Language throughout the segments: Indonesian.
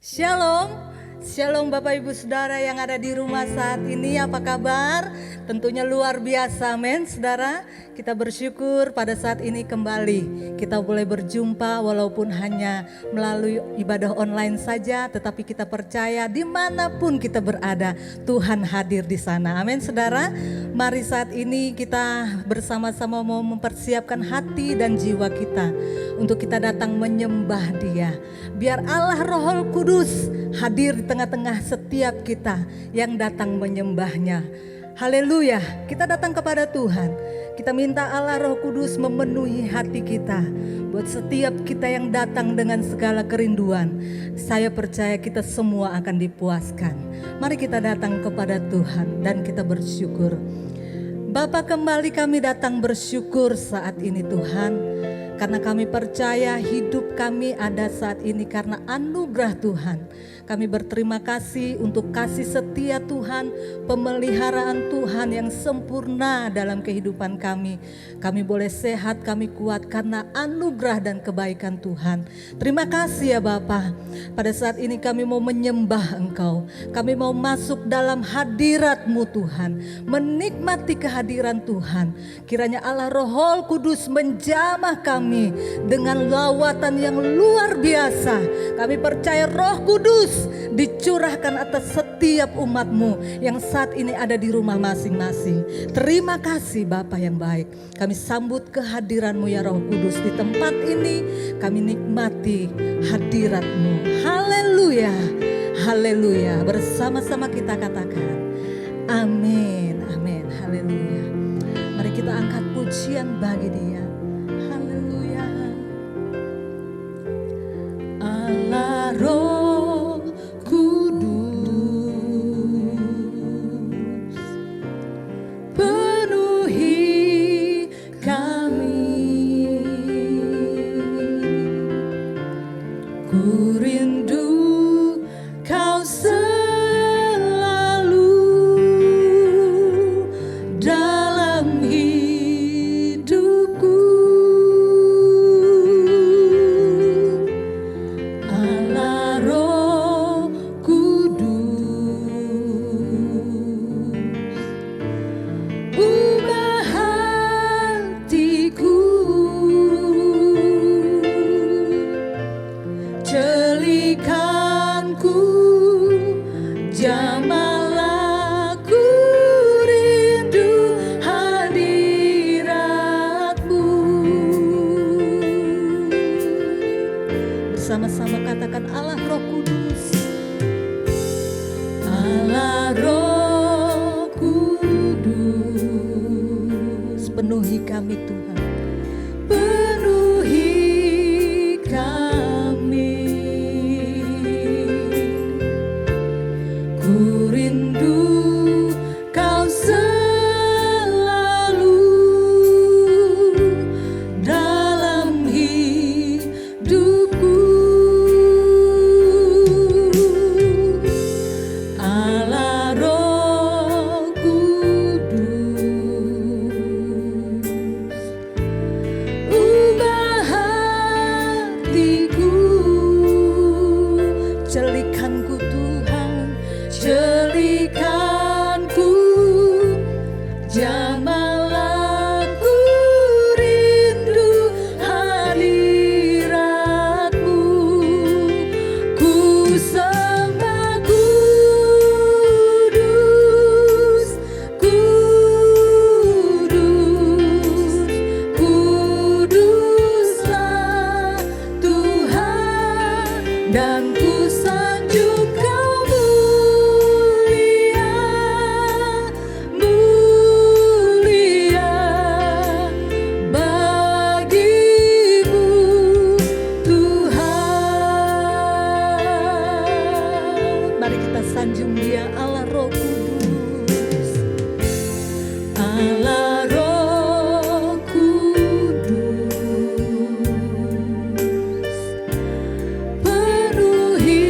Shalom, Shalom Bapak Ibu Saudara yang ada di rumah saat ini, apa kabar? Tentunya luar biasa, amin saudara. Kita bersyukur pada saat ini kembali kita boleh berjumpa walaupun hanya melalui ibadah online saja. Tetapi kita percaya dimanapun kita berada Tuhan hadir di sana, amin saudara. Mari saat ini kita bersama-sama mau mempersiapkan hati dan jiwa kita untuk kita datang menyembah Dia. Biar Allah Roh Kudus hadir di tengah-tengah setiap kita yang datang menyembahnya. Haleluya, kita datang kepada Tuhan. Kita minta Allah Roh Kudus memenuhi hati kita. Buat setiap kita yang datang dengan segala kerinduan, saya percaya kita semua akan dipuaskan. Mari kita datang kepada Tuhan dan kita bersyukur. Bapa, kembali kami datang bersyukur saat ini Tuhan. Karena kami percaya hidup kami ada saat ini karena anugerah Tuhan. Kami berterima kasih untuk kasih setia Tuhan, pemeliharaan Tuhan yang sempurna dalam kehidupan kami. Kami boleh sehat, kami kuat karena anugerah dan kebaikan Tuhan. Terima kasih ya Bapa. Pada saat ini kami mau menyembah Engkau. Kami mau masuk dalam hadirat-Mu Tuhan, menikmati kehadiran Tuhan. Kiranya Allah Roh Kudus menjamah kami dengan lawatan yang luar biasa. Kami percaya Roh Kudus dicurahkan atas setiap umat-Mu yang saat ini ada di rumah masing-masing. Terima kasih Bapa yang baik. Kami sambut kehadiran-Mu ya Roh Kudus di tempat ini. Kami nikmati hadirat-Mu. Haleluya, haleluya. Bersama-sama kita katakan amin, amin, haleluya. Mari kita angkat pujian bagi Dia. Haleluya. Allah Roh Kudus penuhi kami. Ku rindu Kau selalu dalam hidupku. Allah Roh Kudus, ubah hatiku, celikanku, jamahlah ku rindu hadirat-Mu. Bersama-sama katakan Allah Roh Kudus. Allah Roh Kudus penuhi kami Tuhan. Penuhi kami. Ku rindu Kau selalu dalam hidupku. Allah Roh Kudus, ubah hatiku, celikanku Tuhan, celikanku, jamahlah ku rindu hadirat-Mu. Ku sembah kudus, kudus, kuduslah Tuhan, dan ku sanjung Kau mulia, mulia bagimu Tuhan. Mari kita sanjung Dia, Allah Roh Kudus. Allah Roh Kudus penuhi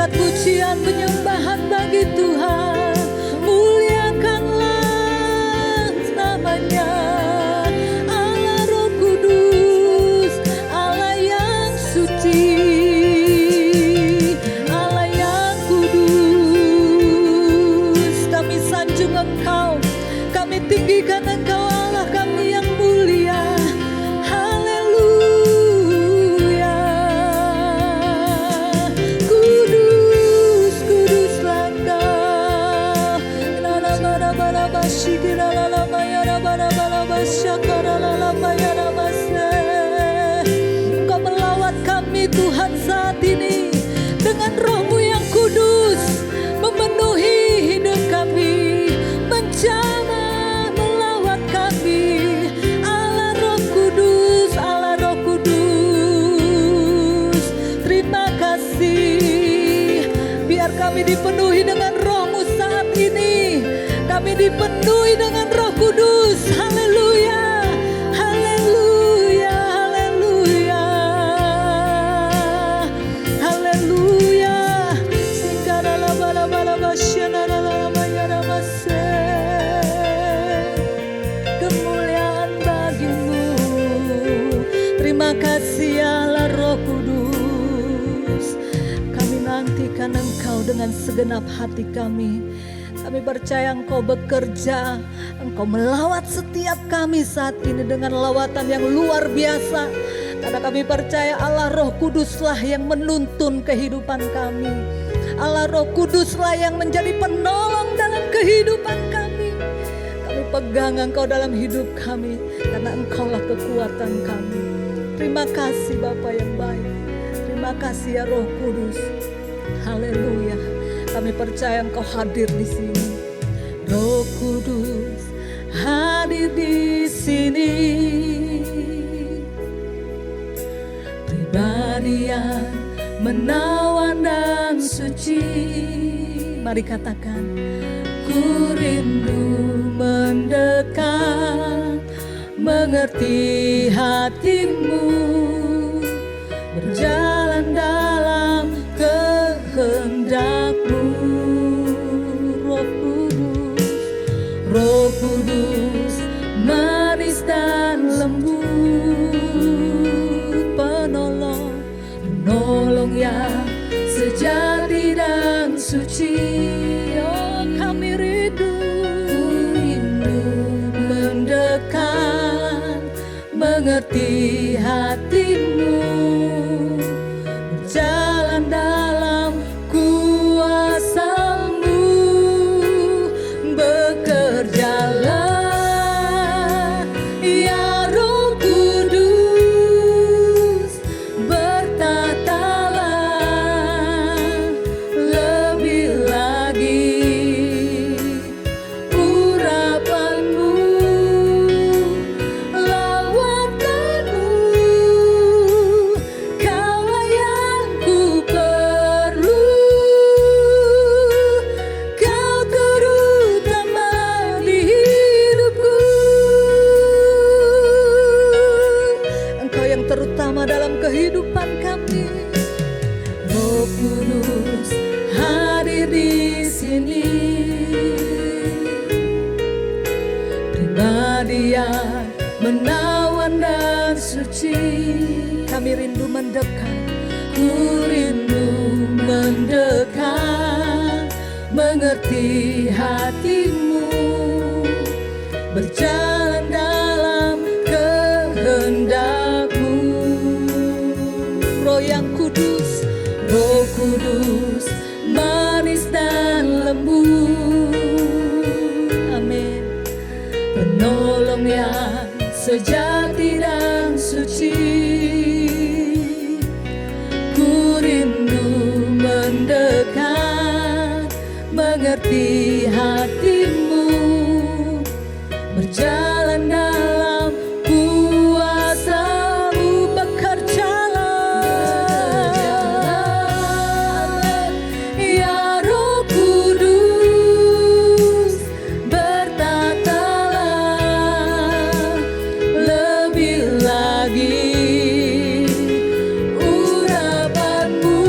hajat pujian penyembahan bagi Tuhan. Muliakanlah namanya, Allah Roh Kudus, Allah yang suci, Allah yang kudus. Kami sanjung Engkau, kami tinggikan Engkau, Allah kami yang mulia. Haleluya. Kudus, kuduslah Engkau. Engkau melawat kami Tuhan saat ini dengan Roh-Mu yang kudus, memenuhi hidup kami, menjamah melawat kami. Allah Roh Kudus, Allah Roh Kudus, terima kasih. Biar kami dipenuhi dengan Roh-Mu saat ini, kami dipenuhi dengan Roh Kudus. Haleluya, haleluya, haleluya, haleluya. Kemuliaan bagimu. Terima kasih Allah Roh Kudus. Kami nantikan Engkau dengan segenap hati kami. Kami percaya Engkau bekerja, Engkau melawat setiap kami saat ini dengan lawatan yang luar biasa. Karena kami percaya Allah Roh Kuduslah yang menuntun kehidupan kami. Allah Roh Kuduslah yang menjadi penolong dalam kehidupan kami. Kami pegang Engkau dalam hidup kami, karena Engkaulah kekuatan kami. Terima kasih Bapa yang baik. Terima kasih ya Roh Kudus. Haleluya. Kami percaya Engkau hadir di sini. Roh Kudus hadir di sini. Pribadi yang menawan dan suci. Mari katakan, ku rindu mendekat, mengerti hatimu, berjalan dalam kehendak-Mu. Roh Kudus, manis dan lembut, penolong, penolong yang sejati dan suci. Oh, kami rindu mendekat, mengerti hatimu, berjalan dalam kuasa-Mu. Bekerjalah ya Roh Kudus, bertatalah lebih lagi urapan-Mu, lawatanmu. Kaulah yang ku perlu, Kau terutama di hidupku. Engkau yang terutama dalam kehidupan kami. Roh Kudus hadir di sini. Pribadi yang menawan dan suci. Kami rindu mendekat. Ku rindu mendekat, mengerti hatimu, berjalan dalam kehendak-Mu. Roh yang kudus, Roh Kudus, manis dan lembut. Amin. Penolong yang sejati dan suci. Ku rindu mendekat, mengerti hatimu, berjalan dalam kuasa-Mu. Bekerjalah ya Roh Kudus, bertatalah lebih lagi urapan-Mu,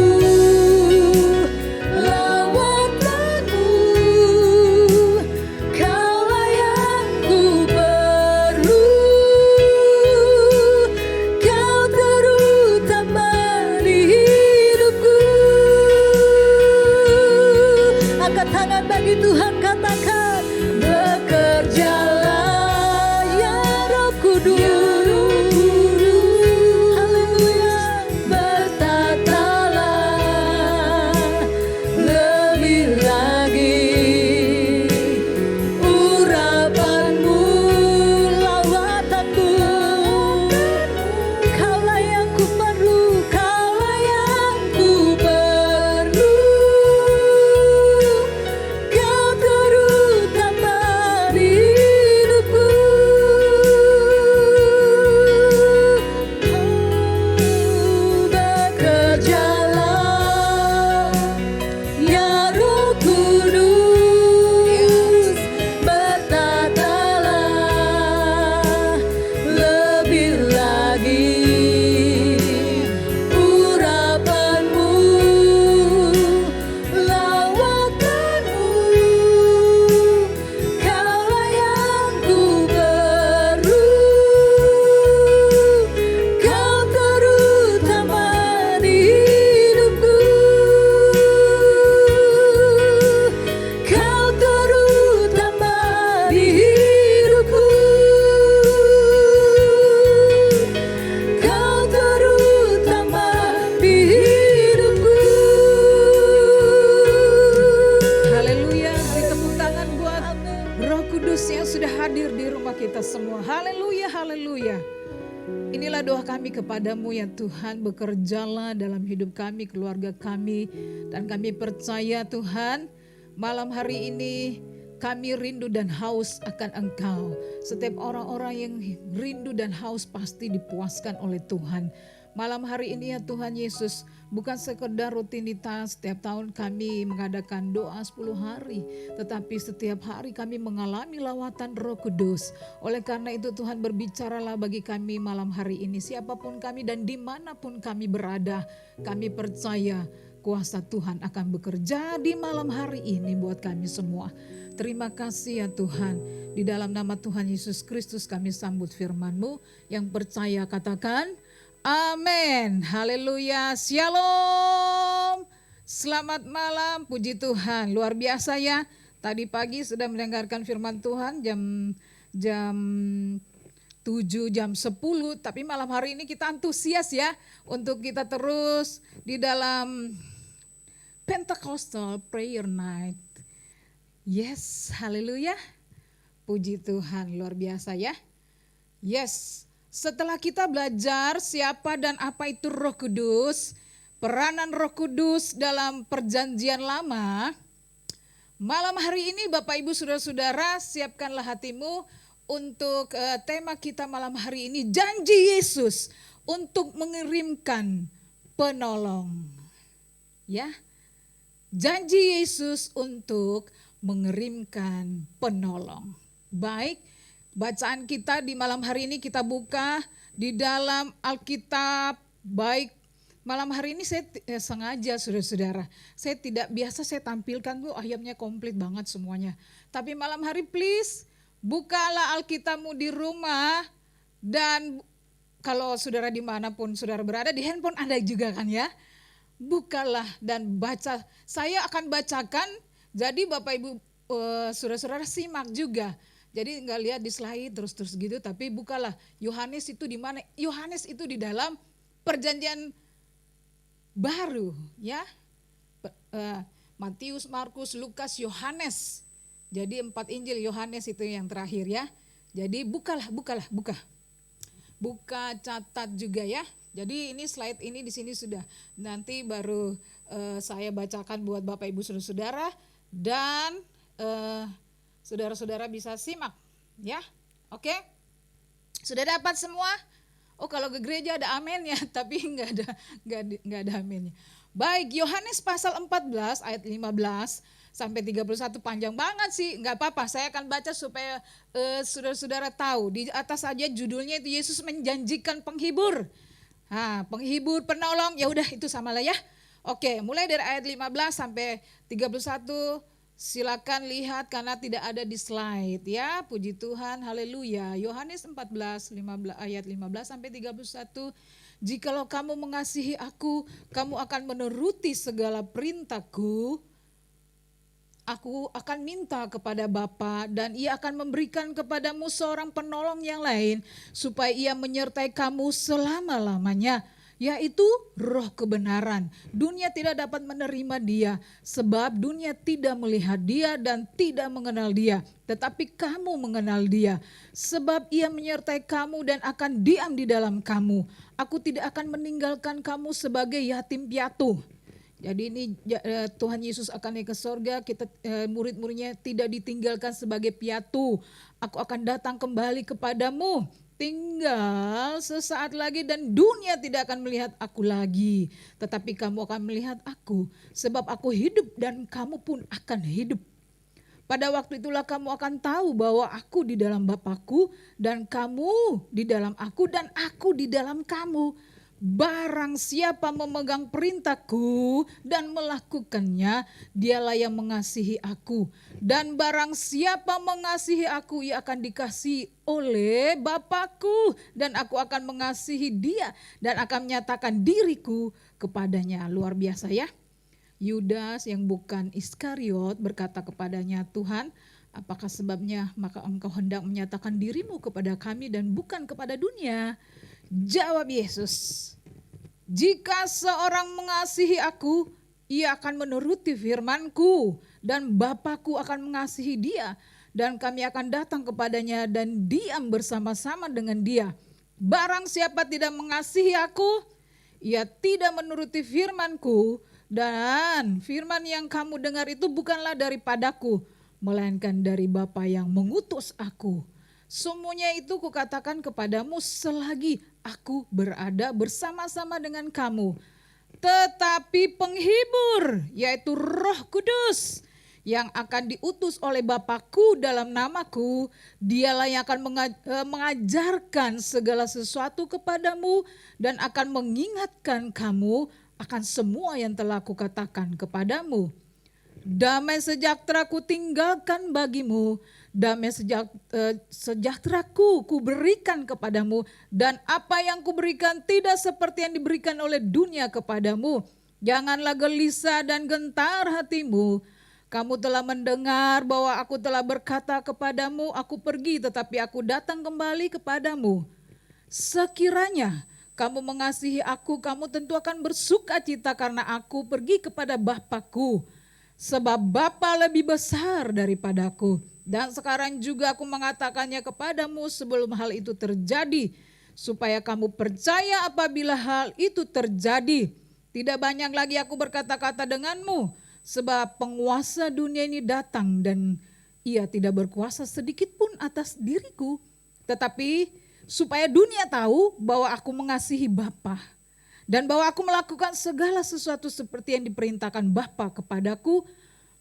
doa kami kepadamu ya Tuhan, bekerjalah dalam hidup kami, keluarga kami. Dan kami percaya Tuhan, malam hari ini kami rindu dan haus akan Engkau. Setiap orang-orang yang rindu dan haus pasti dipuaskan oleh Tuhan. Malam hari ini ya Tuhan Yesus, bukan sekedar rutinitas setiap tahun kami mengadakan doa 10 hari, tetapi setiap hari kami mengalami lawatan Roh Kudus. Oleh karena itu Tuhan, berbicaralah bagi kami malam hari ini, siapapun kami dan dimanapun kami berada, kami percaya kuasa Tuhan akan bekerja di malam hari ini buat kami semua. Terima kasih ya Tuhan, di dalam nama Tuhan Yesus Kristus kami sambut firman-Mu. Yang percaya katakan amin, haleluya, shalom. Selamat malam, puji Tuhan, luar biasa ya. Tadi pagi sudah mendengarkan firman Tuhan jam 7, jam 10, tapi malam hari ini kita antusias ya untuk kita terus di dalam Pentecostal Prayer Night. Yes, haleluya, puji Tuhan, luar biasa ya. Yes. Setelah kita belajar siapa dan apa itu Roh Kudus, peranan Roh Kudus dalam perjanjian lama, malam hari ini Bapak Ibu Saudara-saudara, siapkanlah hatimu untuk tema kita malam hari ini, janji Yesus untuk mengirimkan penolong. Ya, janji Yesus untuk mengirimkan penolong. Baik, bacaan kita di malam hari ini kita buka di dalam Alkitab. Baik, malam hari ini saya sengaja saudara-saudara, saya tidak biasa saya tampilkan tuh ayatnya komplit banget semuanya. Tapi malam hari please, bukalah Alkitabmu di rumah, dan kalau saudara dimanapun saudara berada, di handphone Anda juga kan ya. Bukalah dan baca, saya akan bacakan, jadi Bapak Ibu saudara-saudara simak juga. Jadi nggak lihat di slide terus gitu, tapi bukalah Yohanes itu di mana? Yohanes itu di dalam perjanjian baru, ya. Matius, Markus, Lukas, Yohanes. Jadi 4 Injil, Yohanes itu yang terakhir ya. Jadi buka, catat juga ya. Jadi ini slide ini di sini sudah. Nanti baru saya bacakan buat Bapak Ibu Saudara-saudara, dan saudara-saudara bisa simak ya. Oke, sudah dapat semua? Oh, kalau ke gereja ada amin ya, tapi nggak ada aminnya. Baik, Yohanes pasal 14 ayat 15 sampai 31, panjang banget sih, nggak apa-apa, saya akan baca supaya saudara-saudara tahu. Di atas saja judulnya itu Yesus menjanjikan penghibur. Penghibur, penolong, ya udah itu samalah ya. Oke, mulai dari ayat 15 sampai 31. Silakan lihat karena tidak ada di slide ya. Puji Tuhan, haleluya. Yohanes 14 ayat 15 sampai 31. Jikalau kamu mengasihi aku, kamu akan menuruti segala perintahku. Aku akan minta kepada Bapa dan Ia akan memberikan kepadamu seorang penolong yang lain supaya Ia menyertai kamu selama-lamanya, yaitu Roh kebenaran. Dunia tidak dapat menerima Dia sebab dunia tidak melihat Dia dan tidak mengenal Dia, tetapi kamu mengenal Dia sebab Ia menyertai kamu dan akan diam di dalam kamu. Aku tidak akan meninggalkan kamu sebagai yatim piatu. Jadi ini Tuhan Yesus akan naik ke sorga, kita murid-muridnya tidak ditinggalkan sebagai piatu. Aku akan datang kembali kepadamu, tinggal sesaat lagi dan dunia tidak akan melihat aku lagi. Tetapi kamu akan melihat aku, sebab aku hidup dan kamu pun akan hidup. Pada waktu itulah kamu akan tahu bahwa aku di dalam Bapa-Ku dan kamu di dalam aku dan aku di dalam kamu. Barang siapa memegang perintahku dan melakukannya, dialah yang mengasihi aku. Dan barang siapa mengasihi aku, ia akan dikasihi oleh Bapa-Ku. Dan aku akan mengasihi dia dan akan menyatakan diriku kepadanya. Luar biasa ya. Yudas yang bukan Iskariot berkata kepadanya, Tuhan, apakah sebabnya maka engkau hendak menyatakan dirimu kepada kami dan bukan kepada dunia? Jawab Yesus, jika seorang mengasihi aku, ia akan menuruti firman-Ku dan Bapa-Ku akan mengasihi dia dan kami akan datang kepadanya dan diam bersama-sama dengan dia. Barang siapa tidak mengasihi aku, ia tidak menuruti firman-Ku, dan firman yang kamu dengar itu bukanlah daripadaku, melainkan dari Bapa yang mengutus aku. Semuanya itu kukatakan kepadamu selagi aku berada bersama-sama dengan kamu. Tetapi penghibur, yaitu Roh Kudus, yang akan diutus oleh Bapakku dalam namaku, dialah yang akan mengajarkan segala sesuatu kepadamu dan akan mengingatkan kamu akan semua yang telah kukatakan kepadamu. Damai sejahtera ku tinggalkan bagimu, damai sejahteraku ku berikan kepadamu, dan apa yang ku berikan tidak seperti yang diberikan oleh dunia kepadamu. Janganlah gelisah dan gentar hatimu. Kamu telah mendengar bahwa aku telah berkata kepadamu, aku pergi tetapi aku datang kembali kepadamu. Sekiranya kamu mengasihi aku, kamu tentu akan bersuka cita karena aku pergi kepada Bapakku. Sebab Bapa lebih besar daripadaku. Dan sekarang juga aku mengatakannya kepadamu sebelum hal itu terjadi, supaya kamu percaya apabila hal itu terjadi. Tidak banyak lagi aku berkata-kata denganmu, sebab penguasa dunia ini datang dan ia tidak berkuasa sedikit pun atas diriku. Tetapi supaya dunia tahu bahwa aku mengasihi Bapa, dan bahwa aku melakukan segala sesuatu seperti yang diperintahkan Bapa kepadaku,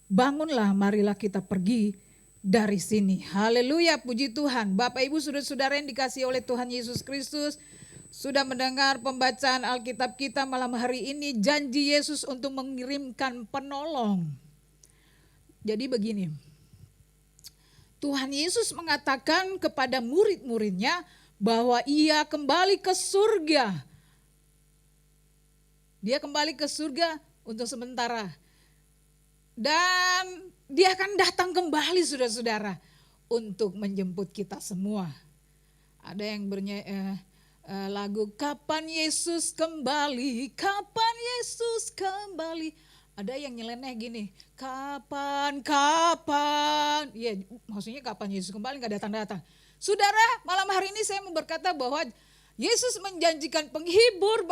bangunlah, marilah kita pergi dari sini. Haleluya, puji Tuhan. Bapak Ibu saudara-saudara yang dikasihi oleh Tuhan Yesus Kristus, sudah mendengar pembacaan Alkitab kita malam hari ini, janji Yesus untuk mengirimkan penolong. Jadi begini, Tuhan Yesus mengatakan kepada murid-muridnya bahwa ia kembali ke surga. Dia kembali ke surga untuk sementara. Dan dia akan datang kembali saudara-saudara untuk menjemput kita semua. Ada yang bernyanyi lagu kapan Yesus kembali, kapan Yesus kembali. Ada yang nyeleneh gini, kapan. Ya, maksudnya kapan Yesus kembali, gak datang-datang. Saudara, malam hari ini saya mau berkata bahwa Yesus menjanjikan penghibur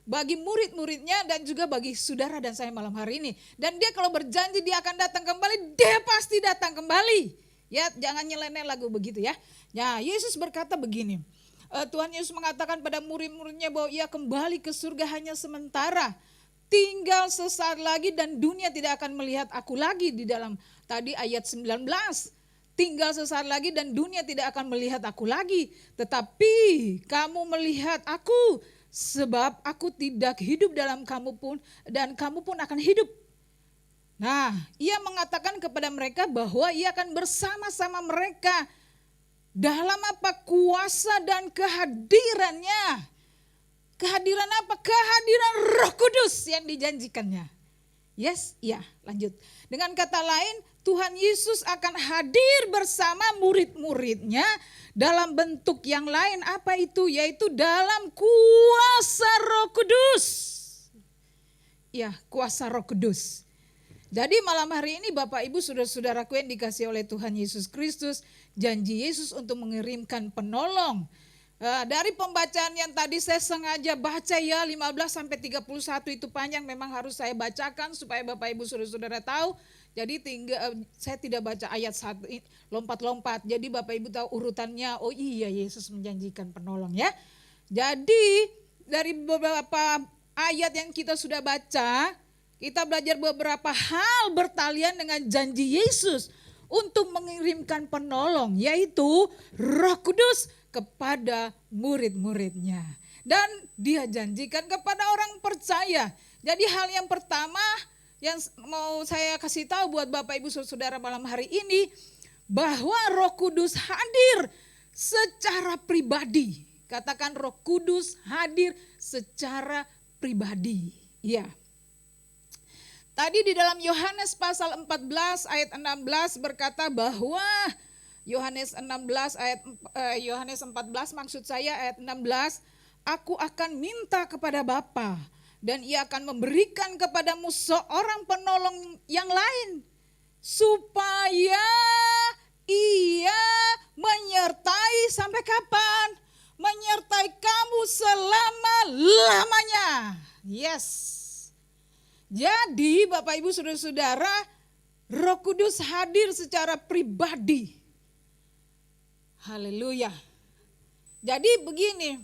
bagi murid-muridnya dan juga bagi saudara dan saya malam hari ini. Dan dia kalau berjanji dia akan datang kembali, dia pasti datang kembali. Ya, jangan nyeleneh lagu begitu ya. Ya, Yesus berkata begini, Tuhan Yesus mengatakan pada murid-muridnya bahwa ia kembali ke surga hanya sementara. Tinggal sesaat lagi dan dunia tidak akan melihat aku lagi, di dalam tadi ayat 19. Tinggal sesaat lagi dan dunia tidak akan melihat aku lagi. Tetapi kamu melihat aku, sebab aku tidak hidup dalam kamu pun, dan kamu pun akan hidup. Nah, ia mengatakan kepada mereka bahwa ia akan bersama-sama mereka dalam apa? Kuasa dan kehadirannya. Kehadiran apa? Kehadiran Roh Kudus yang dijanjikannya. Yes, ya, lanjut. Dengan kata lain, Tuhan Yesus akan hadir bersama murid-muridnya dalam bentuk yang lain. Apa itu? Yaitu dalam kuasa Roh Kudus. Ya, kuasa Roh Kudus. Jadi malam hari ini Bapak Ibu saudara-saudaraku yang dikasihi oleh Tuhan Yesus Kristus, janji Yesus untuk mengirimkan penolong. Dari pembacaan yang tadi saya sengaja baca ya 15 sampai 31 itu panjang, memang harus saya bacakan supaya Bapak Ibu saudara-saudara tahu. Jadi saya tidak baca ayat 1 lompat-lompat. Jadi Bapak Ibu tahu urutannya. Oh iya, Yesus menjanjikan penolong ya. Jadi dari beberapa ayat yang kita sudah baca, kita belajar beberapa hal bertalian dengan janji Yesus untuk mengirimkan penolong, yaitu Roh Kudus kepada murid-muridnya. Dan dia janjikan kepada orang percaya. Jadi hal yang pertama yang mau saya kasih tahu buat Bapak Ibu saudara malam hari ini, bahwa Roh Kudus hadir secara pribadi. Katakan Roh Kudus hadir secara pribadi. Ya. Tadi di dalam Yohanes pasal 14 ayat 16 berkata bahwa Yohanes 14 maksud saya ayat 16, aku akan minta kepada Bapa dan ia akan memberikan kepadamu seorang penolong yang lain supaya ia menyertai sampai kapan? menyertai kamu selama-lamanya. Yes. Jadi Bapak Ibu Saudara-saudara, Roh Kudus hadir secara pribadi. Haleluya. Jadi begini,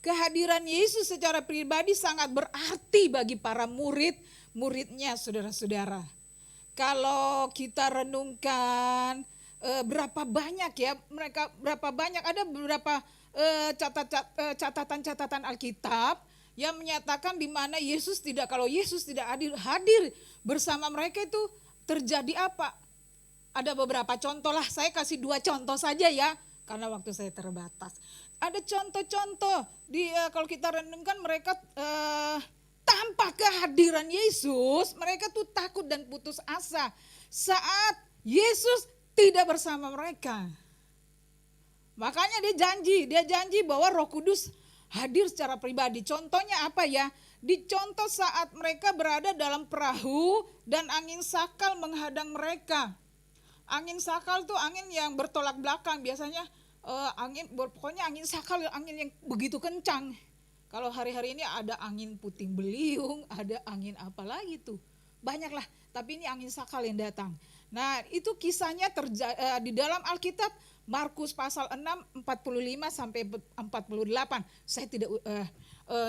kehadiran Yesus secara pribadi sangat berarti bagi para muridnya saudara-saudara. Kalau kita renungkan berapa banyak ya mereka, berapa banyak, ada beberapa catatan-catatan Alkitab yang menyatakan di mana kalau Yesus tidak hadir bersama mereka itu terjadi apa? Ada beberapa contoh lah, saya kasih 2 contoh saja ya, karena waktu saya terbatas. Ada contoh-contoh kalau kita renungkan mereka tanpa kehadiran Yesus, mereka tuh takut dan putus asa saat Yesus tidak bersama mereka. Makanya dia janji bahwa Roh Kudus hadir secara pribadi. Contohnya apa ya? Dicontoh saat mereka berada dalam perahu dan angin sakal menghadang mereka. Angin sakal tuh angin yang bertolak belakang, biasanya pokoknya angin sakal, angin yang begitu kencang. Kalau hari-hari ini ada angin puting beliung, ada angin apa lagi tuh, banyak lah. Tapi ini angin sakal yang datang. Nah itu kisahnya di dalam Alkitab, Markus pasal 6, 45 sampai 48. Saya tidak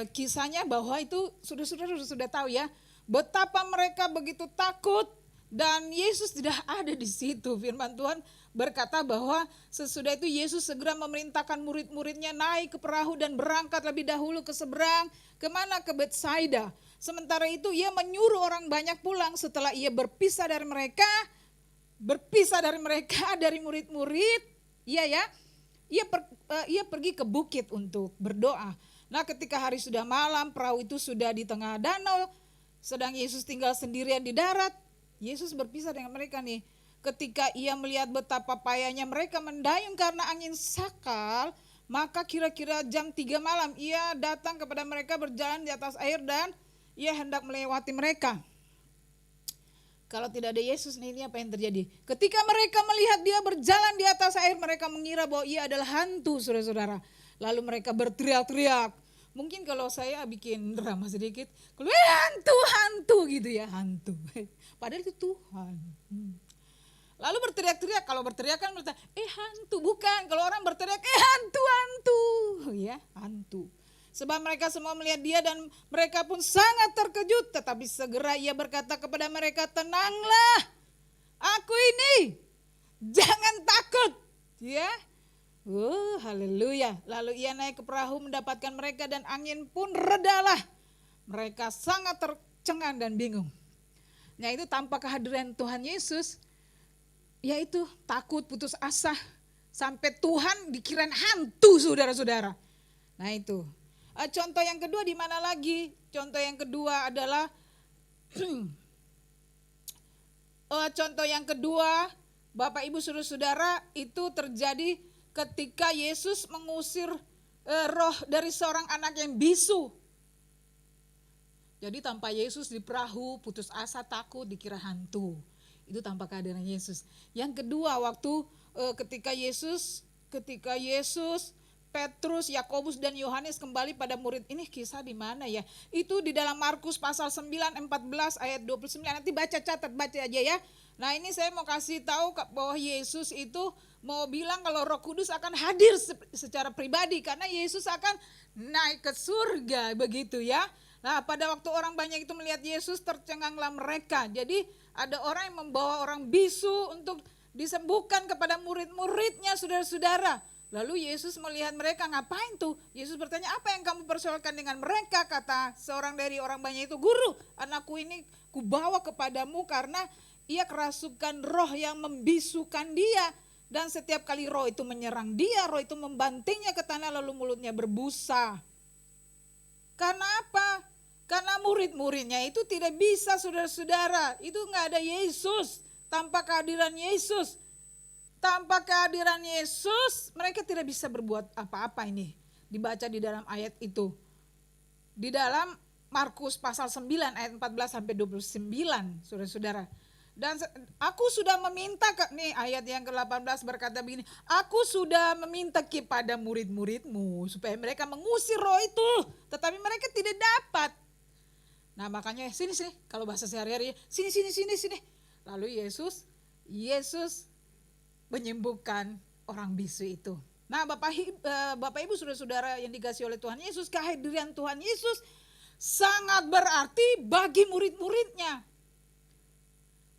kisahnya bahwa itu sudah tahu ya, betapa mereka begitu takut. Dan Yesus tidak ada di situ. Firman Tuhan berkata bahwa sesudah itu Yesus segera memerintahkan murid-muridnya naik ke perahu dan berangkat lebih dahulu ke seberang. Kemana? Ke Betsaida. Sementara itu ia menyuruh orang banyak pulang setelah ia berpisah dari mereka, dari murid-murid. Ia pergi ke bukit untuk berdoa. Nah ketika hari sudah malam, perahu itu sudah di tengah danau, sedang Yesus tinggal sendirian di darat. Yesus berpisah dengan mereka nih. Ketika ia melihat betapa payahnya mereka mendayung karena angin sakal, maka kira-kira jam 3 malam ia datang kepada mereka berjalan di atas air dan ia hendak melewati mereka. Kalau tidak ada Yesus nih, ini apa yang terjadi? Ketika mereka melihat dia berjalan di atas air, mereka mengira bahwa ia adalah hantu, saudara-saudara. Lalu mereka berteriak-teriak. Mungkin kalau saya bikin drama sedikit, kalau hantu gitu ya, hantu. Padahal itu Tuhan. Lalu berteriak-teriak, kalau berteriak kan berteriak, hantu, bukan. Kalau orang berteriak, hantu, ya hantu. Sebab mereka semua melihat dia dan mereka pun sangat terkejut. Tetapi segera ia berkata kepada mereka, tenanglah, aku ini, jangan takut. Ya, haleluya. Lalu ia naik ke perahu mendapatkan mereka dan angin pun redalah. Mereka sangat tercengang dan bingung. Nah itu tanpa kehadiran Tuhan Yesus, yaitu takut, putus asa, sampai Tuhan dikirain hantu, saudara-saudara. Nah itu. Contoh yang kedua di mana lagi? Contoh yang kedua adalah contoh yang kedua, Bapak Ibu Saudara-saudara, itu terjadi ketika Yesus mengusir roh dari seorang anak yang bisu. Jadi tanpa Yesus di perahu, putus asa, takut, dikira hantu. Itu tanpa kehadiran Yesus. Yang kedua, waktu ketika Yesus, Petrus, Yakobus dan Yohanes kembali pada murid. Ini kisah di mana ya? Itu di dalam Markus pasal 9, 14 ayat 29. Nanti baca aja ya. Nah ini saya mau kasih tahu bahwa Yesus itu mau bilang kalau Roh Kudus akan hadir secara pribadi. Karena Yesus akan naik ke surga, begitu ya. Nah pada waktu orang banyak itu melihat Yesus, tercenganglah mereka. Jadi ada orang yang membawa orang bisu untuk disembuhkan kepada murid-muridnya, saudara-saudara. Lalu Yesus melihat mereka, ngapain tuh? Yesus bertanya, apa yang kamu persoalkan dengan mereka? Kata seorang dari orang banyak itu, Guru, anakku ini kubawa kepadamu karena ia kerasukan roh yang membisukan dia. Dan setiap kali roh itu menyerang dia, roh itu membantingnya ke tanah lalu mulutnya berbusa. Karena apa? Karena murid-muridnya itu tidak bisa, saudara-saudara. Itu gak ada Yesus. Tanpa kehadiran Yesus. Tanpa kehadiran Yesus, mereka tidak bisa berbuat apa-apa ini. Dibaca di dalam ayat itu. Di dalam Markus pasal 9 ayat 14 sampai 29, saudara-saudara. Dan aku sudah meminta, nih ayat yang ke-18 berkata begini, aku sudah meminta kepada murid-muridmu supaya mereka mengusir roh itu, tetapi mereka tidak dapat. Nah makanya sini, kalau bahasa sehari-hari, sini. Lalu Yesus menyembuhkan orang bisu itu. Nah Bapak Ibu saudara-saudara yang dikasihi oleh Tuhan Yesus, kehadiran Tuhan Yesus sangat berarti bagi murid-muridnya.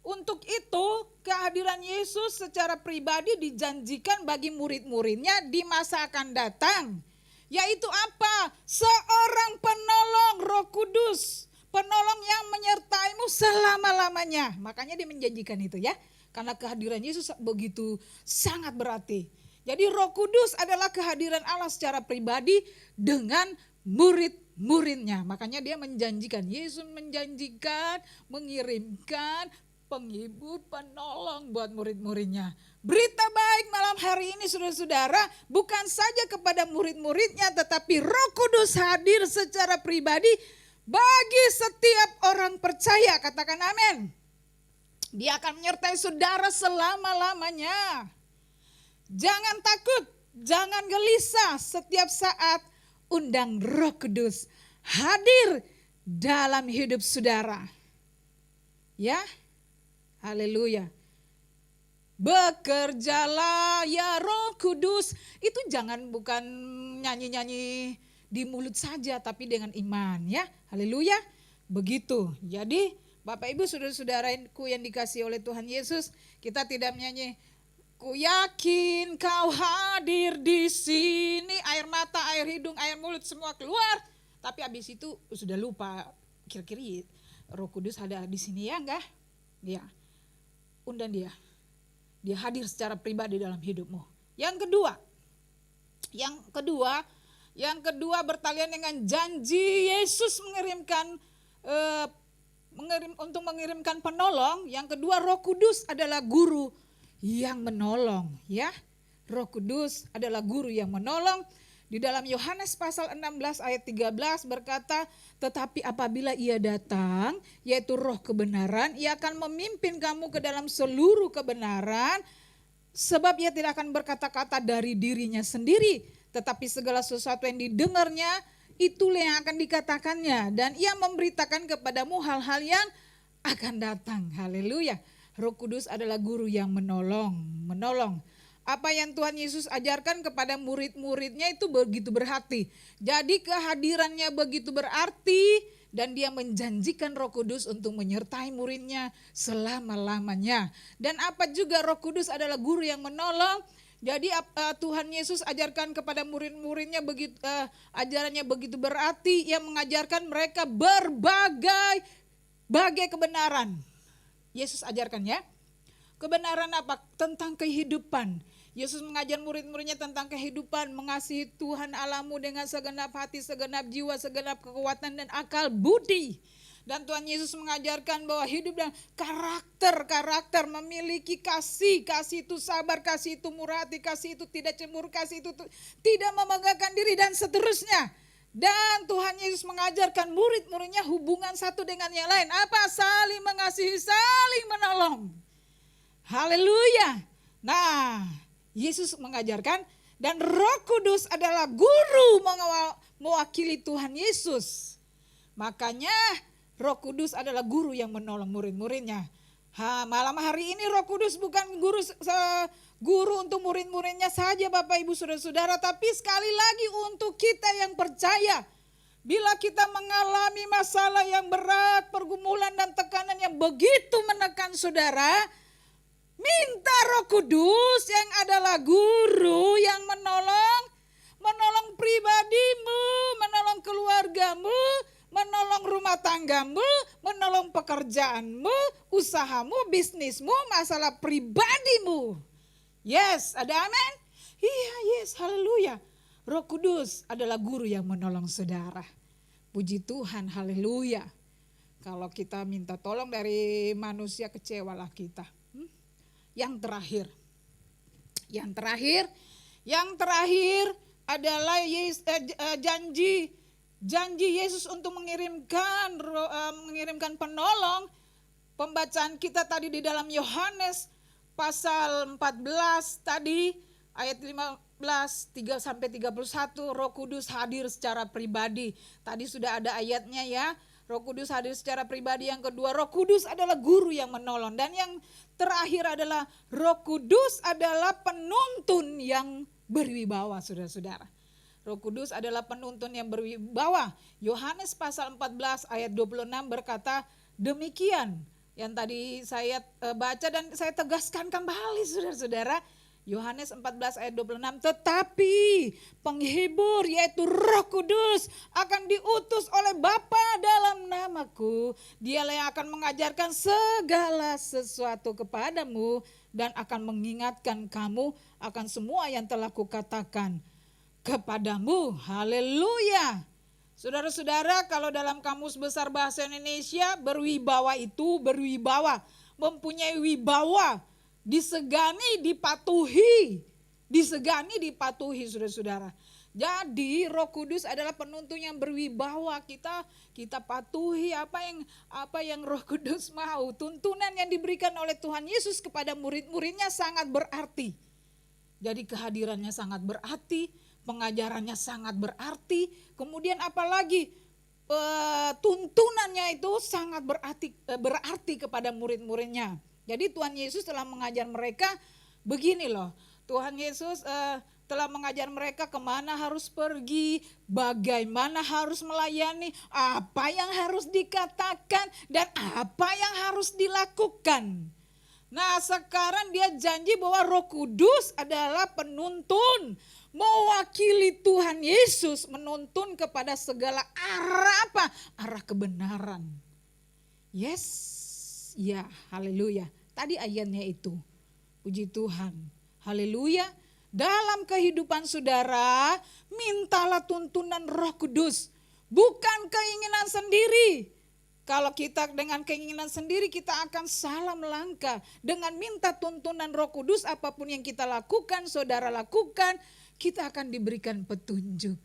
Untuk itu kehadiran Yesus secara pribadi dijanjikan bagi murid-muridnya di masa akan datang. Yaitu apa? Seorang penolong, Roh Kudus. Penolong yang menyertaimu selama-lamanya. Makanya dia menjanjikan itu ya. Karena kehadiran Yesus begitu sangat berarti. Jadi Roh Kudus adalah kehadiran Allah secara pribadi dengan murid-muridnya. Makanya dia menjanjikan, Yesus menjanjikan, mengirimkan penghibur, penolong buat murid-muridnya. Berita baik malam hari ini saudara-saudara, bukan saja kepada murid-muridnya, tetapi Roh Kudus hadir secara pribadi bagi setiap orang percaya. Katakan amin. Dia akan menyertai saudara selama-lamanya. Jangan takut, jangan gelisah, setiap saat undang Roh Kudus hadir dalam hidup saudara. Ya, haleluya. Bekerjalah ya Roh Kudus. Itu bukan nyanyi-nyanyi di mulut saja, tapi dengan iman ya. Haleluya. Begitu. Jadi Bapak Ibu saudara-saudaraku yang dikasihi oleh Tuhan Yesus, kita tidak menyanyi ku yakin kau hadir di sini, air mata, air hidung, air mulut semua keluar. Tapi habis itu sudah lupa, kira-kira Roh Kudus ada di sini ya enggak? Ya. Undang dia. Dia hadir secara pribadi dalam hidupmu. Yang kedua bertalian dengan janji Yesus mengirimkan penolong. Yang kedua, Roh Kudus adalah guru yang menolong ya. Roh Kudus adalah guru yang menolong. Di dalam Yohanes pasal 16 ayat 13 berkata, tetapi apabila ia datang, yaitu Roh kebenaran, ia akan memimpin kamu ke dalam seluruh kebenaran, sebab ia tidak akan berkata-kata dari dirinya sendiri, tetapi segala sesuatu yang didengarnya, itulah yang akan dikatakannya, dan ia memberitakan kepadamu hal-hal yang akan datang. Haleluya. Roh Kudus adalah guru yang menolong. Apa yang Tuhan Yesus ajarkan kepada murid-muridnya itu begitu berarti. Jadi kehadirannya begitu berarti dan dia menjanjikan Roh Kudus untuk menyertai muridnya selama-lamanya. Dan apa juga Roh Kudus adalah guru yang menolong. Jadi Tuhan Yesus ajarkan kepada murid-muridnya ajarannya begitu berarti, ia mengajarkan mereka berbagai kebenaran. Yesus ajarkan ya. Kebenaran apa? Tentang kehidupan. Yesus mengajar murid-muridnya tentang kehidupan, mengasihi Tuhan Allahmu dengan segenap hati, segenap jiwa, segenap kekuatan dan akal budi. Dan Tuhan Yesus mengajarkan bahwa hidup dan karakter memiliki kasih itu sabar, kasih itu murah hati, kasih itu tidak cemburu, kasih itu tidak membanggakan diri dan seterusnya. Dan Tuhan Yesus mengajarkan murid-muridnya hubungan satu dengan yang lain. Apa? Saling mengasihi, saling menolong. Haleluya. Nah, Yesus mengajarkan dan Roh Kudus adalah guru mewakili Tuhan Yesus. Makanya Roh Kudus adalah guru yang menolong murid-muridnya. Malam hari ini Roh Kudus bukan guru untuk murid-muridnya saja Bapak Ibu Saudara-saudara, tapi sekali lagi untuk kita yang percaya. Bila kita mengalami masalah yang berat, pergumulan dan tekanan yang begitu menekan saudara, minta Roh Kudus yang adalah guru yang menolong pribadimu, menolong keluargamu, menolong rumah tanggamu, menolong pekerjaanmu, usahamu, bisnismu, masalah pribadimu. Yes, ada amin? Iya, yes, haleluya. Roh Kudus adalah guru yang menolong saudara. Puji Tuhan, haleluya. Kalau kita minta tolong dari manusia, kecewalah kita. Yang terakhir adalah janji Yesus untuk mengirimkan penolong Pembacaan kita tadi di dalam Yohanes pasal 14 tadi ayat 15 3 sampai 31, Roh Kudus hadir secara pribadi. Tadi sudah ada ayatnya ya. Roh Kudus hadir secara pribadi. Yang kedua, Roh Kudus adalah guru yang menolong. Dan yang terakhir adalah Roh Kudus adalah penuntun yang berwibawa, saudara-saudara. Roh Kudus adalah penuntun yang berwibawa. Yohanes pasal 14 ayat 26 berkata demikian. Yang tadi saya baca dan saya tegaskan kembali, saudara-saudara. Yohanes 14 ayat 26, tetapi penghibur yaitu Roh Kudus akan diutus oleh Bapa dalam namaku. Dialah yang akan mengajarkan segala sesuatu kepadamu dan akan mengingatkan kamu akan semua yang telah kukatakan kepadamu. Haleluya. Saudara-saudara, kalau dalam Kamus Besar Bahasa Indonesia, berwibawa itu berwibawa, mempunyai wibawa, disegani, dipatuhi, saudara-saudara. Jadi Roh Kudus adalah penuntun yang berwibawa. Kita patuhi apa yang Roh Kudus mau. Tuntunan yang diberikan oleh Tuhan Yesus kepada murid-muridnya sangat berarti. Jadi kehadirannya sangat berarti, pengajarannya sangat berarti. Kemudian apalagi tuntunannya itu sangat berarti kepada murid-muridnya. Jadi Tuhan Yesus telah mengajar mereka begini loh. Tuhan Yesus telah mengajar mereka kemana harus pergi, bagaimana harus melayani, apa yang harus dikatakan, dan apa yang harus dilakukan. Nah sekarang dia janji bahwa Roh Kudus adalah penuntun, mewakili Tuhan Yesus, menuntun kepada segala arah apa? Arah kebenaran. Yes. Ya, haleluya. Tadi ayatnya itu. Puji Tuhan. Haleluya. Dalam kehidupan saudara, mintalah tuntunan Roh Kudus. Bukan keinginan sendiri. Kalau kita dengan keinginan sendiri, kita akan salah melangkah. Dengan minta tuntunan Roh Kudus, apapun yang kita lakukan, saudara lakukan, kita akan diberikan petunjuk.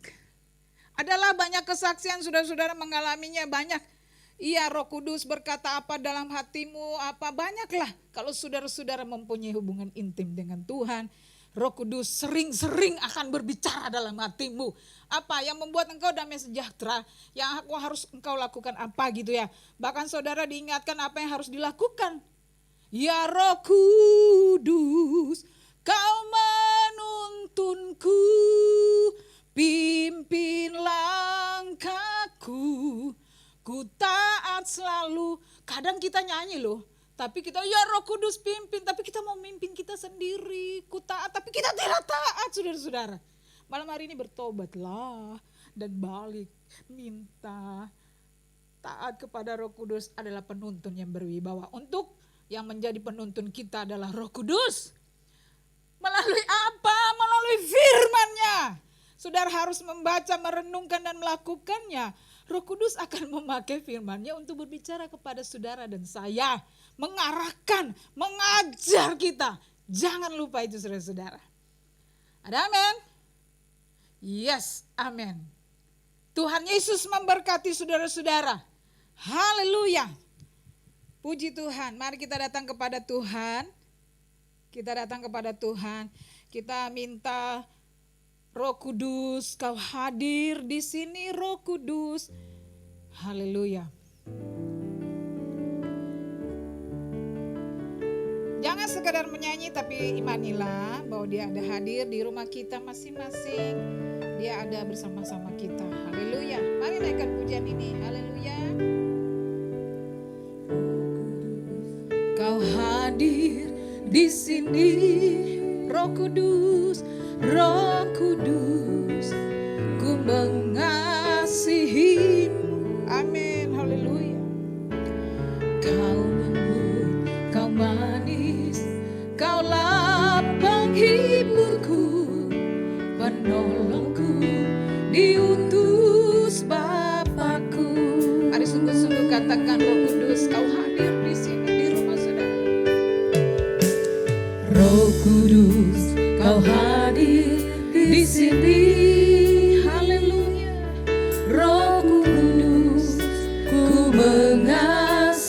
Adalah banyak kesaksian, saudara-saudara mengalaminya banyak. Iya, Roh Kudus berkata apa dalam hatimu, apa banyaklah. Kalau saudara-saudara mempunyai hubungan intim dengan Tuhan, Roh Kudus sering-sering akan berbicara dalam hatimu. Apa yang membuat engkau damai sejahtera, yang harus engkau lakukan apa gitu ya. Bahkan saudara diingatkan apa yang harus dilakukan. Ya Roh Kudus, kau menuntunku, pimpin langkahku. Ku taat selalu. Kadang kita nyanyi loh, tapi kita ya Roh Kudus pimpin, tapi kita mau mimpin kita sendiri. Ku taat, tapi kita tidak taat, saudara-saudara. Malam hari ini bertobatlah dan balik, minta taat kepada Roh Kudus adalah penuntun yang berwibawa. Untuk yang menjadi penuntun kita adalah Roh Kudus. Melalui apa? Melalui firman-Nya. Saudara harus membaca, merenungkan dan melakukannya. Roh Kudus akan memakai firman-Nya untuk berbicara kepada saudara dan saya. Mengarahkan, mengajar kita. Jangan lupa itu saudara-saudara. Ada amin? Yes, amin. Tuhan Yesus memberkati saudara-saudara. Haleluya. Puji Tuhan. Mari kita datang kepada Tuhan. Kita datang kepada Tuhan. Kita minta Roh Kudus, kau hadir di sini Roh Kudus. Haleluya. Jangan sekedar menyanyi tapi imanilah bahwa dia ada hadir di rumah kita masing-masing. Dia ada bersama-sama kita. Haleluya. Mari naikkan pujian ini. Haleluya. Kau hadir di sini Roh Kudus. Roh Kudus, ku mengasihimu. Amin, haleluya. Kau lembut, kau manis, kaulah penghiburku, penolongku, diutus Bapakku. Mari sungguh-sungguh katakan Roh Kudus, kau hadir di sini di rumah saudara. Roh Kudus, kau hadir di sini, haleluya. Roh Kudus, ku mengasihimu.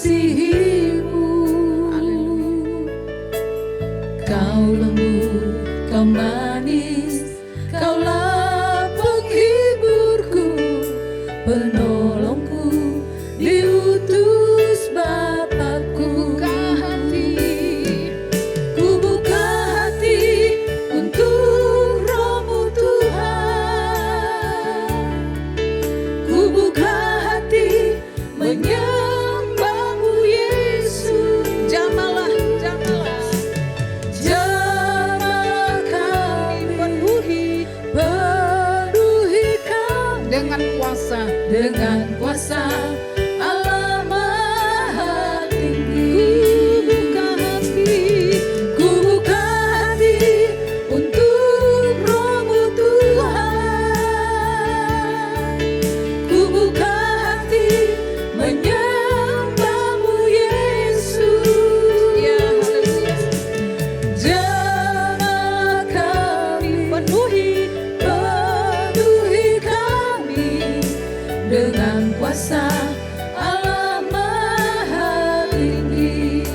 tinggi.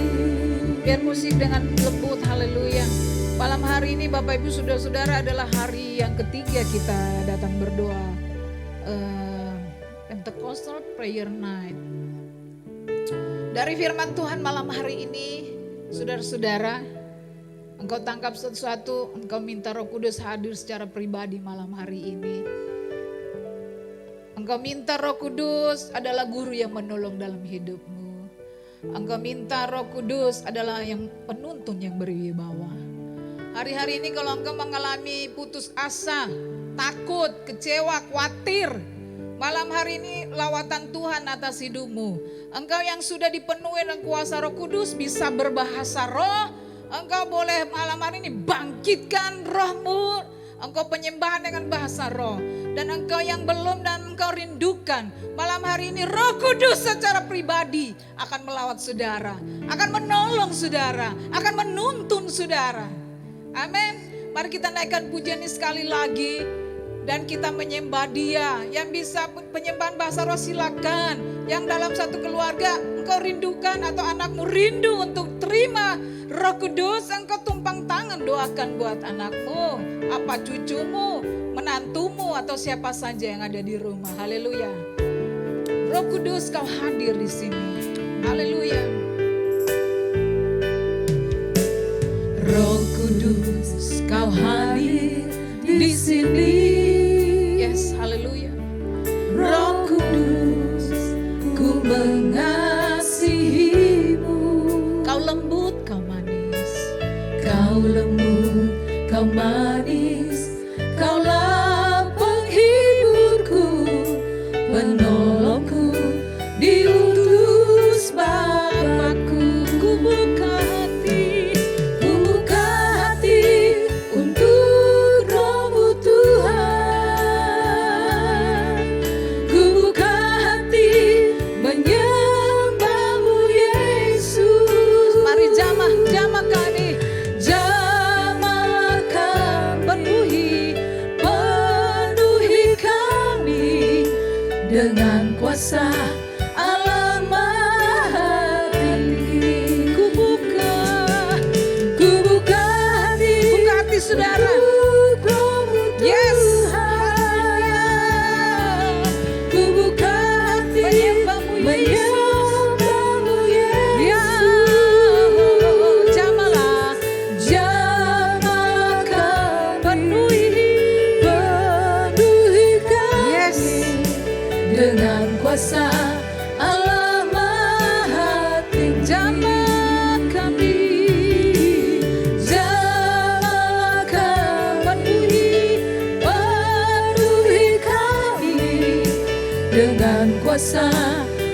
Biar musik dengan lembut, haleluya. Malam hari ini Bapak Ibu Saudara-saudara adalah hari yang ketiga kita datang berdoa Pentecostal Prayer Night. Dari firman Tuhan malam hari ini, saudara-saudara, engkau tangkap sesuatu, engkau minta Roh Kudus hadir secara pribadi malam hari ini. Engkau minta Roh Kudus adalah guru yang menolong dalam hidupmu. Engkau minta Roh Kudus adalah yang penuntun yang berwibawa. Hari-hari ini kalau engkau mengalami putus asa, takut, kecewa, khawatir, malam hari ini lawatan Tuhan atas hidupmu. Engkau yang sudah dipenuhi dengan kuasa Roh Kudus bisa berbahasa roh. Engkau boleh malam hari ini bangkitkan rohmu. Engkau penyembahan dengan bahasa roh. Dan engkau yang belum dan engkau rindukan, malam hari ini Roh Kudus secara pribadi akan melawat saudara, akan menolong saudara, akan menuntun saudara. Amin. Mari kita naikkan pujian ini sekali lagi dan kita menyembah Dia. Yang bisa penyembahan bahasa roh silakan. Yang dalam satu keluarga engkau rindukan atau anakmu rindu untuk terima Roh Kudus, engkau tumpang tangan doakan buat anakmu, apa cucumu, menantumu atau siapa saja yang ada di rumah. Haleluya. Roh Kudus kau hadir di sini. Haleluya. Roh Kudus kau hadir di sini. Yes, haleluya. Roh Kudus ku mengasihimu. Kau lembut, kau manis. Kau lembut, kau manis. Kaulah penghiburku, penolongku, diutus Bapakku. Ku buka hati untuk Roh-Mu Tuhan. Ku buka hati menyembah-Mu Yesus. Mari jamah kami. Jamahlah kami, penuhi kami dengan kuasa Allah Maha Tinggi. Ku buka hati, Saudara. untuk Roh-Mu Yes. Tuhan. Ku buka hati Menyembah-Mu Yesus. menyembah-Mu Yesus. Ya, jamahlah. Jamahlah kami, penuhi kami Yes. dengan kuasa Allah Maha Tinggi. Jamah kami. Jamahlah kami, penuhi kami dengan kuasa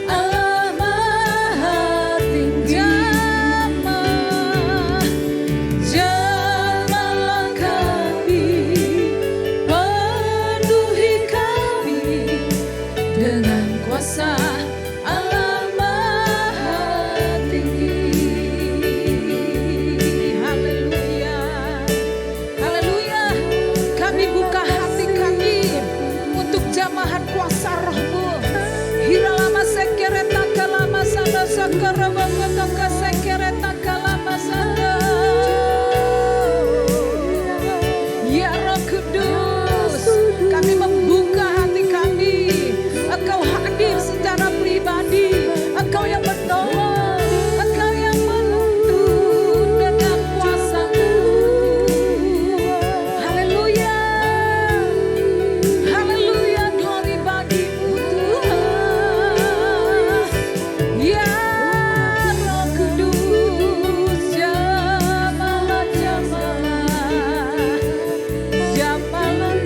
Allah Maha Tinggi. Jamahlah kami, penuhi kami dengan kuasa Allah Maha Tinggi. Haleluya. Haleluya. Kami buka hati kami untuk jamahan kuasa Roh-Mu. Hiralama sekereta kalama sanda sakara bangkota sekereta kalama sanda. Ya Roh Kudus, kami membuka hati kami. Engkau hadir secara pribadi. Engkau yang menolong, Engkau yang menuntun dengan kuasa-Mu. Haleluya. Haleluya, glory bagi-Mu Tuhan. Ya Roh Kudus, jamahlah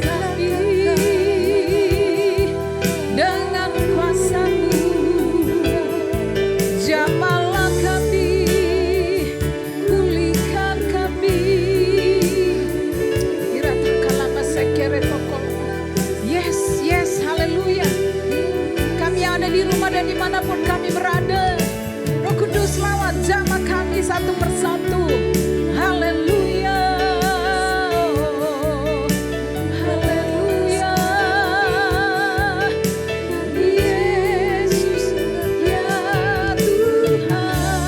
kami dengan kuasa-Mu. Jamahlah kami, pulihkan kami. Iratakala sekeretokol. Yes, yes, haleluya. Kami yang ada di rumah dan dimanapun kami berada, Roh Kudus lawat jamah kami satu persatu. Haleluya. Haleluya. Yesus ya Tuhan.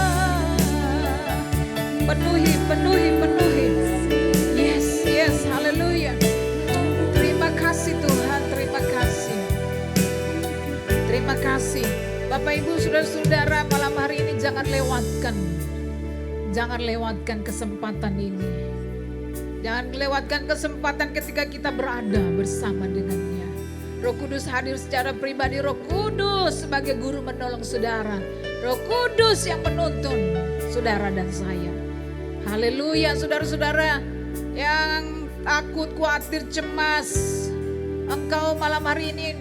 Jangan lewatkan kesempatan ini. Jangan lewatkan kesempatan ketika kita berada bersama dengannya. Roh Kudus hadir secara pribadi. Roh Kudus sebagai guru menolong saudara. Roh Kudus yang menuntun saudara dan saya. Haleluya, saudara-saudara yang takut, khawatir, cemas. Engkau malam hari ini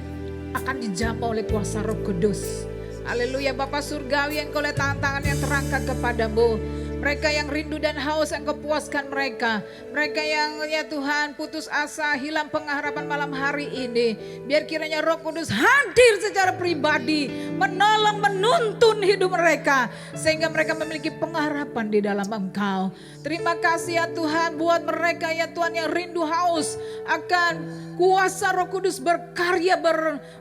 akan dijamah oleh kuasa Roh Kudus. Haleluya, Bapa Surgawi, Engkau lihat tangan yang terangkat kepadamu. Mereka yang rindu dan haus, Engkau puaskan mereka. Mereka yang ya Tuhan putus asa, hilang pengharapan malam hari ini. Biar kiranya Roh Kudus hadir secara pribadi, menolong, menuntun hidup mereka. Sehingga mereka memiliki pengharapan di dalam Engkau. Terima kasih ya Tuhan buat mereka ya Tuhan yang rindu haus akan kuasa Roh Kudus berkarya,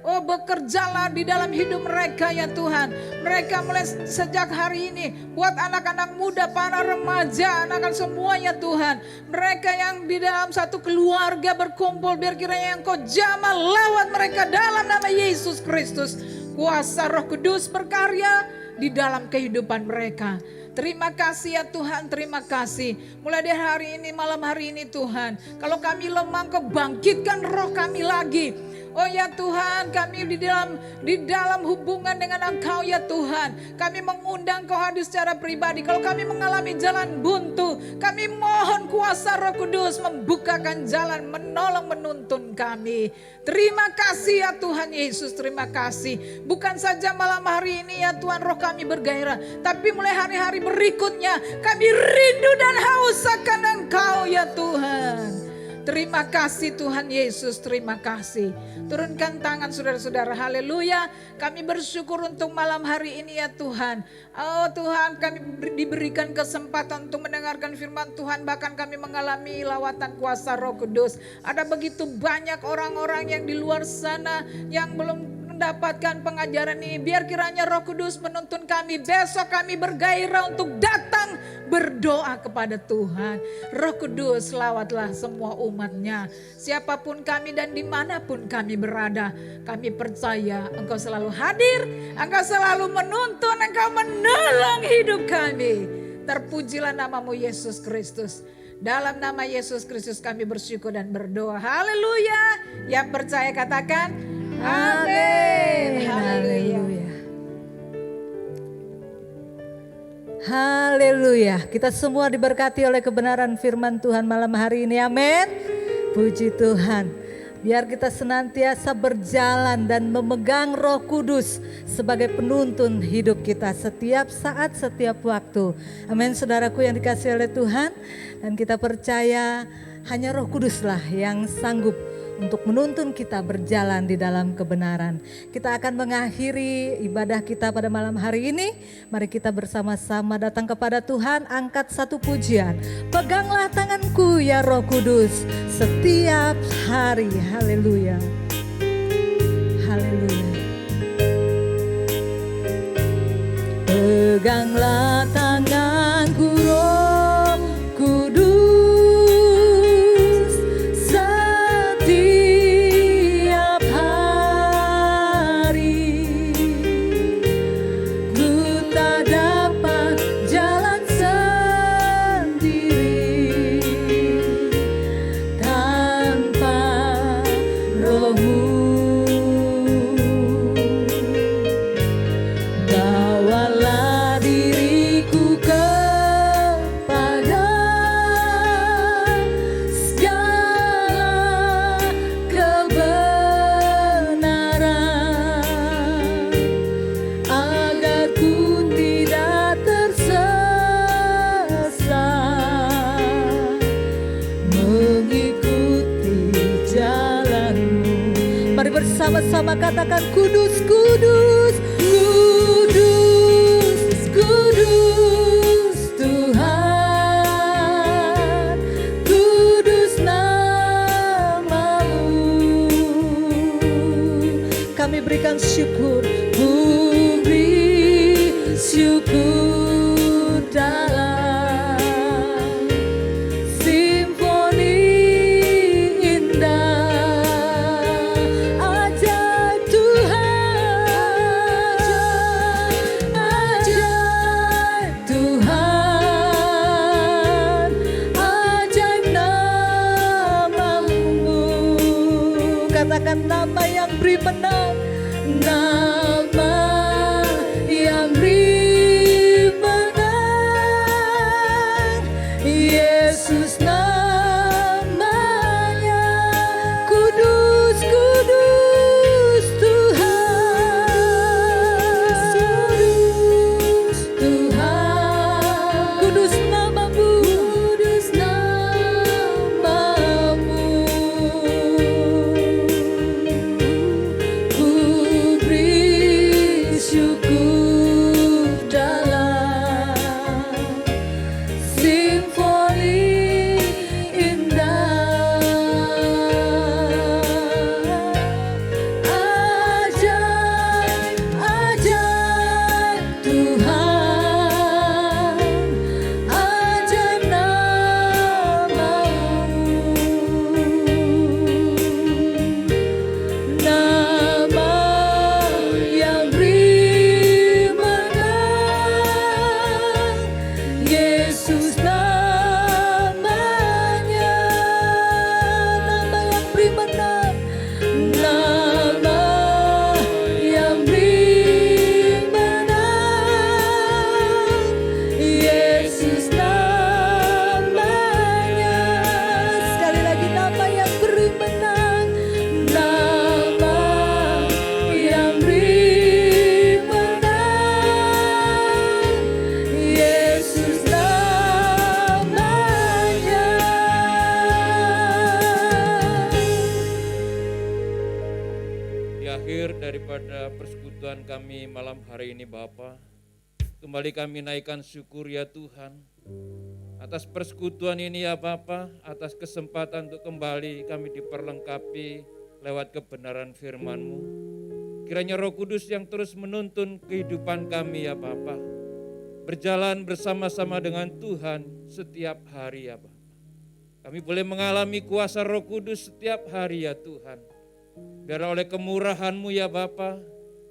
bekerjalah di dalam hidup mereka ya Tuhan. Mereka mulai sejak hari ini buat anak-anak muda, para remaja, anak-anak semua ya Tuhan. Mereka yang di dalam satu keluarga berkumpul, biar kiranya Engkau jamah lewat mereka dalam nama Yesus Kristus. Kuasa Roh Kudus berkarya di dalam kehidupan mereka. Terima kasih ya Tuhan, terima kasih. Mulai dari hari ini, malam hari ini Tuhan. Kalau kami lemah, Engkau bangkitkan roh kami lagi. Oh ya Tuhan, kami di dalam hubungan dengan Engkau ya Tuhan. Kami mengundang Kau hadir secara pribadi. Kalau kami mengalami jalan buntu, kami mohon kuasa Roh Kudus membukakan jalan, menolong, menuntun kami. Terima kasih ya Tuhan Yesus, terima kasih. Bukan saja malam hari ini ya Tuhan roh kami bergairah, tapi mulai hari-hari berikutnya kami rindu dan haus akan Engkau ya Tuhan. Terima kasih Tuhan Yesus, terima kasih. Turunkan tangan saudara-saudara, haleluya. Kami bersyukur untuk malam hari ini ya Tuhan. Oh Tuhan, kami diberikan kesempatan untuk mendengarkan firman Tuhan. Bahkan kami mengalami lawatan kuasa Roh Kudus. Ada begitu banyak orang-orang yang di luar sana yang belum mendapatkan pengajaran ini. Biar kiranya Roh Kudus menuntun kami. Besok kami bergairah untuk datang berdoa kepada Tuhan. Roh Kudus lawatlah semua umatnya. Siapapun kami dan dimanapun kami berada. Kami percaya Engkau selalu hadir. Engkau selalu menuntun. Engkau menolong hidup kami. Terpujilah namamu Yesus Kristus. Dalam nama Yesus Kristus kami bersyukur dan berdoa. Haleluya. Yang percaya katakan amin. Haleluya. Haleluya. Kita semua diberkati oleh kebenaran firman Tuhan malam hari ini. Amin. Puji Tuhan. Biar kita senantiasa berjalan dan memegang Roh Kudus sebagai penuntun hidup kita setiap saat, setiap waktu. Amin, saudaraku yang dikasihi oleh Tuhan. Dan kita percaya hanya Roh Kuduslah yang sanggup untuk menuntun kita berjalan di dalam kebenaran. Kita akan mengakhiri ibadah kita pada malam hari ini. Mari kita bersama-sama datang kepada Tuhan, angkat satu pujian. Peganglah tanganku ya Roh Kudus setiap hari. Haleluya. Haleluya. Peganglah tanganku Roh Kudus setiap hari. Ku tak dapat jalan sendiri tanpa Roh-Mu. Bawalah diriku kepada segala kebenaran, agar ku tidak tersesat mengikuti jalan-Mu. Mari bersama-sama katakan kudus, kudus, kudus, kudus Tuhan, kudus nama-Mu. Kami berikan syukur, ku beri syukur dalam simfoni indah. Ajaib Tuhan, ajaib nama yang beri menang, Yesus namanya, kudus, kudus Tuhan, kudus Tuhan, kudus namamu, kudus namamu. Ku beri syukur dalam simfoni indah, ajaib, ajaib Tuhan, ajaib namamu, nama yang beri menang, Yesus namanya, nama yang beri menang, nama yang beri menang, Yesus namanya. Sekali lagi, nama yang beri menang, nama yang beri menang, Yesus namanya. Di akhir daripada persekutuan kami malam hari ini Bapa, kembali kami naikkan syukur ya Tuhan atas persekutuan ini ya Bapa, atas kesempatan untuk kembali kami diperlengkapi lewat kebenaran firman-Mu. Kiranya Roh Kudus yang terus menuntun kehidupan kami ya Bapa, berjalan bersama-sama dengan Tuhan setiap hari ya Bapa. Kami boleh mengalami kuasa Roh Kudus setiap hari ya Tuhan. Biar oleh kemurahan-Mu ya Bapa,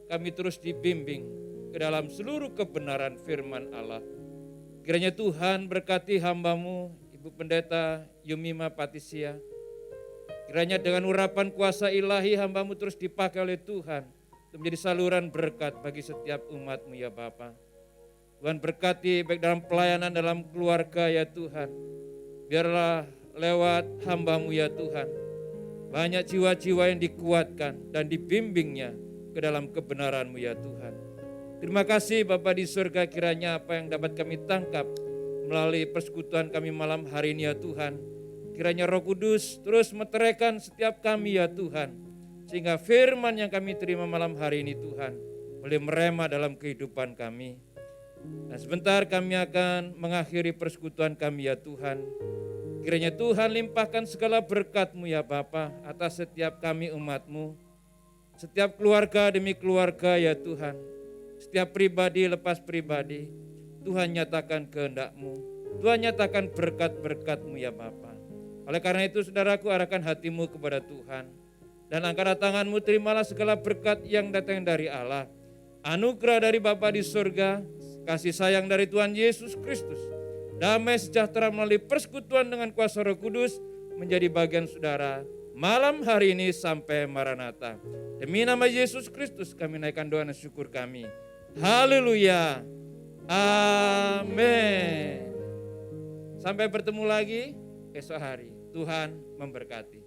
kami terus dibimbing ke dalam seluruh kebenaran firman Allah. Kiranya Tuhan berkati hamba-Mu, Ibu Pendeta Yumima Patisia. Kiranya dengan urapan kuasa ilahi hamba-Mu terus dipakai oleh Tuhan untuk menjadi saluran berkat bagi setiap umat-Mu ya Bapa. Tuhan berkati baik dalam pelayanan dalam keluarga ya Tuhan. Biarlah lewat hamba-Mu ya Tuhan, banyak jiwa-jiwa yang dikuatkan dan dibimbingnya ke dalam kebenaran-Mu ya Tuhan. Terima kasih Bapa di surga, kiranya apa yang dapat kami tangkap melalui persekutuan kami malam hari ini ya Tuhan. Kiranya Roh Kudus terus meteraikan setiap kami ya Tuhan. Sehingga firman yang kami terima malam hari ini Tuhan boleh merema dalam kehidupan kami. Dan sebentar kami akan mengakhiri persekutuan kami ya Tuhan. Kiranya Tuhan limpahkan segala berkat-Mu ya Bapa atas setiap kami umat-Mu. Setiap keluarga demi keluarga ya Tuhan. Setiap pribadi lepas pribadi, Tuhan nyatakan kehendak-Mu. Tuhan nyatakan berkat-berkat-Mu ya Bapa. Oleh karena itu saudaraku, arahkan hatimu kepada Tuhan. Dan angkat tangan-Mu, terimalah segala berkat yang datang dari Allah. Anugerah dari Bapa di surga, kasih sayang dari Tuhan Yesus Kristus, damai sejahtera melalui persekutuan dengan kuasa Roh Kudus menjadi bagian saudara malam hari ini sampai Maranatha. Demi nama Yesus Kristus kami naikkan doa dan syukur kami. Haleluya. Amin. Sampai bertemu lagi esok hari. Tuhan memberkati.